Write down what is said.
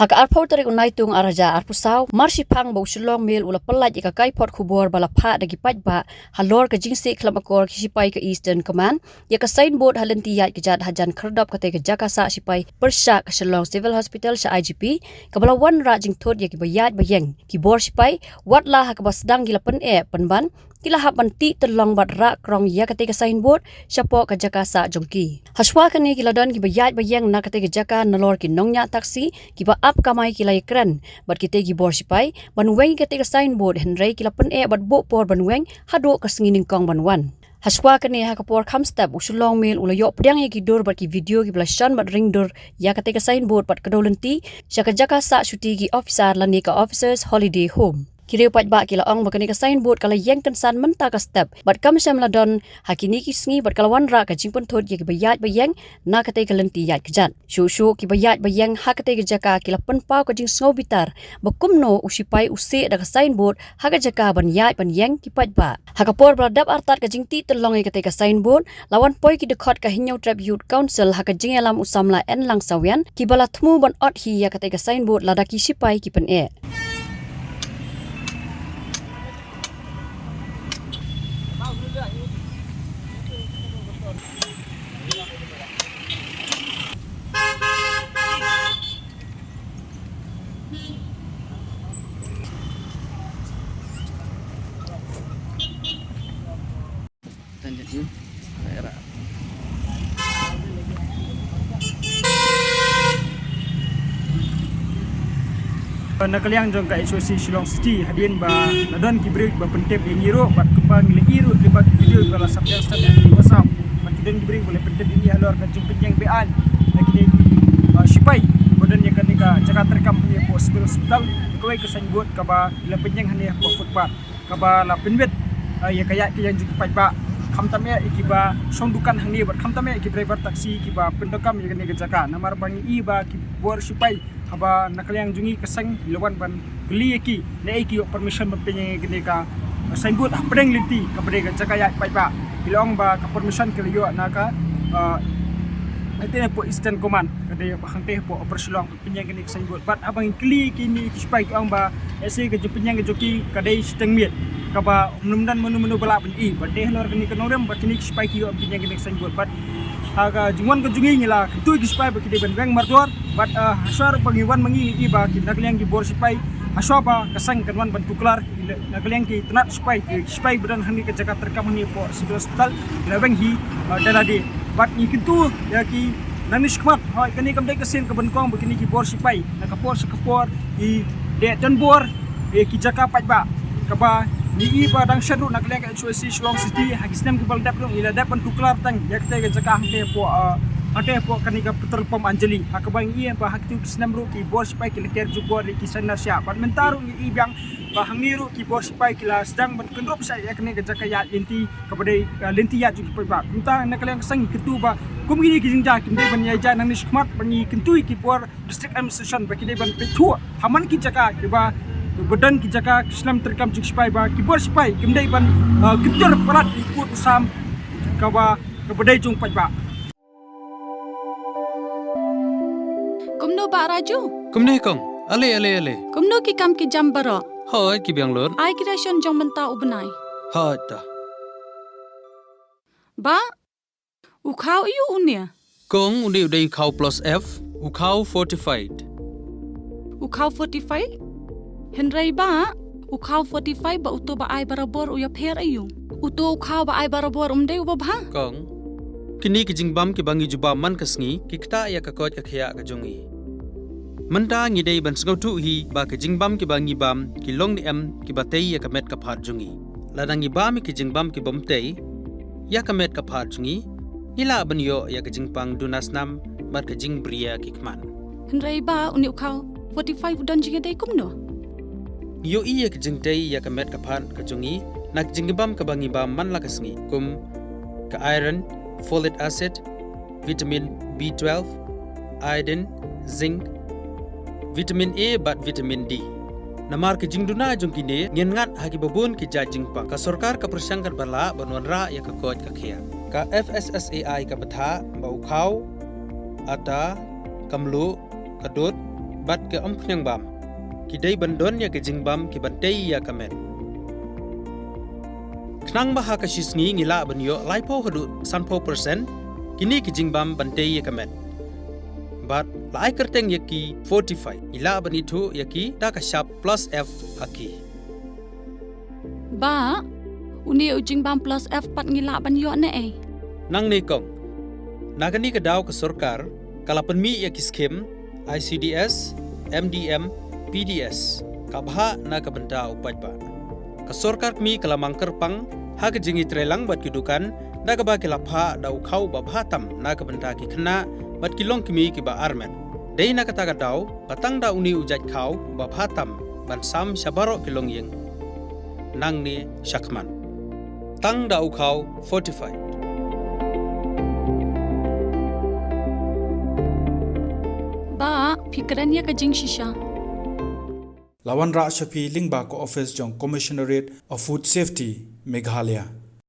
Haka arpau tarik unaitung araja arpusau marsi pang bau sulong mil ula pelat ika kai pot kubor bala pha dagi pajba halor ka jingsi klamakor ki sipai ke Eastern Command ya ka signboard halenti yat kejat hajan kerdap kate ke jakasa sipai persya ka Shillong Civil Hospital sa IGP kabala wan ra jing thot ya ki bayat bayeng ki bor sipai watla haka basdang gila pen penban kila haban ti telong bat ra krong ya kate ka signboard syapo ka jakasa jongki haswa kani kila don ki bayat bayeng na kate ke jaka nalor ki nongnya taksi ki ba ap kamai kila ikran bat kite gi bor sipai banweng kate ka signboard henrei kila pen bat bo por banweng hado ka singining kong banwan haswa kani ha kapor khamstep usulong mil ula yo pdiang ki dor bat ki video ki blashan bat ring dor ya kate ka signboard bat kadolenti syaka jaka sa shuti ki officer lani ka officers holiday home kiri pat ba kila ong bakani ka signboard kala yang kensan menta ka step bat kam syam ladon hakini ki sngi bat kalawan ra ka jingpon thot ki bayat bayang na kate ka lenti yat kjan shu ki bayat bayang hakate ka jaka kila pen pau ka jing snow bitar bakumno usipai use da ka signboard haga jaka ban yat ban yang ki pat ba hakapor bradap artat ka jing ti telong kate ka signboard lawan poi ki dekhot ka hinyau tribute council haka jing alam usamla en lang sawian ki bala thmu ban ot hi ya kate ka signboard lada ki sipai ki pen Lanjut daerah. Nakaliang jong ka SOC Shillong City hadin ba nadon kibrik ba pentep ini ro bat kepang le iru libat video bala sabjang stat di WhatsApp bat kiden kibrik boleh pentep ini alor ka jung penyang bean nakide sipai bodan ya kanika Jakarta rekam punya hospital kawai ke sangbot ka ba la penyang hanya po football ka ba la penwet ya kayak yang jung pai ba khamtame ikiba songdukan hangni bat khamtame iki driver taksi kiba pendekam ya kene gejaka namar bangi iba ki bor sipai haba nakaliang jungi kesang lawan ban geli ki ne iki permission mapenya kene ka signboard apdeng linti kapade gejaka ya pai ba bilong ba ka permission keliyo naka ate po Eastern Command kade hangte po operasyon penyang kene signboard bat abang geli kini sipai ang ba ese ke penyang joki kade steng miet kaba menumdan menu bala pen i badeh lor kini kenorem bakini spai ki om pinya kini signboard bat aga jungwan ke jungi ngila tu ki spai bakide ben bang martor bat hasar pangiwan mangi i ba ki nakliang ki bor spai haswa ba kasang kanwan ban tuklar nakliang ki tenat spai bedan hani ke jaga terkam ni po hospital lebeng hi dalade bat ni kintu ya ki nanish kmat ha kini kamdai kesin ke benkong bakini ki bor spai nakapor sekapor i de dan bor ki jaka pajba kaba ni iba dang syadu nak lek SOC Shillong City hagisnem ki baldap dong ila dapan tuklar tang yakte ke jaka hante po kanika petrol pom Anjali hakabang i ba hakti kisnem ru ki bor spai ki leker jubor ki sanar sya pat mentaru ni ibang ba hangiru ki bor spai ki la sedang ban kendrop sai yakne ke jaka ya inti kepada lenti ya juki ba kunta nak lek sang ketu ba kumgini ki jingja kim de ban ya ja nang nismat bangi kentu ki bor district administration ba ki de ban petu haman ki jaka ki ba badan ki jaka Islam terkam juk spai ba kibor spai kimdai ban kitor palat ikut usam kawa kebedai jung pai ba kumno ba raju kumne kong ale kumno ki kam ki jam baro hoi ki biang lor ai creation jong menta ubnai ha ta ba u khau yu unia kong undi udai khau plus f u khau fortified u khau 45 Henry ba ukhaw 45 ba uto ba ay barabor uya pher ayu uto ukhaw ba ay barabor umde uba ba kong kini ki jingbam ki bangi juba man kasngi ki kta ya ka kot ka khya ka jongi manta ngi dei ban sngau tu hi ba ki jingbam ki bangi bam ki long ni em ki batei ya ka met ka phat jongi ladangi bam ki jingbam ki bom tei ya ka met ka phat jongi ila ban yo ya ka jingpang dunas nam mat ka jing bria ki kman Henry ba uni ukhaw 45 udan jinga dei kumno yo iya ke jingtei ya kamet kapan kajungi nak jingbam kabangi bam man lakasngi kum ka iron folic acid vitamin B12 iodine zinc vitamin A bat vitamin D namar ke jingduna jungkine ngengat hagi babun ke jajingpa ka sarkar ka persangkar bala banwanra ya ka kot ka khia ka FSSAI ka batha bau khau ata kamlu kadut bat ke knyang bam ki dei bandon ya ke jingbam ki bantei ya kamet knang baha ka shisngi ngila banyo laipo hadu sanpo persen kini ki jingbam bantei ya kamet bat lai kerteng ya ki 45 ila bani thu ya ki ta ka sharp plus f haki Ba, uni ujing bam plus F pat ngila ban yo ne eh. nang nei kong nagani ka daw ka sarkar kala panmi ya ki skim ICDS MDM PDS kabha na ka banta upaj ba ka sarkar mi kala mangker pang ha ka jingi trelang bat kidukan da ka ba ki lapha daw khau ba bhatam na ka banta ki khna bat ki long kimi ki ba armen dei na ka ta ka daw patang da uni ujaj khau ba bhatam ban sam shabaro ki long yeng nang ni shakman tang da ukhau 45 Ba, pikran ya ka jing shisha. Lawan Ra Shafi Lingba ko office jong Commissionerate of Food Safety Meghalaya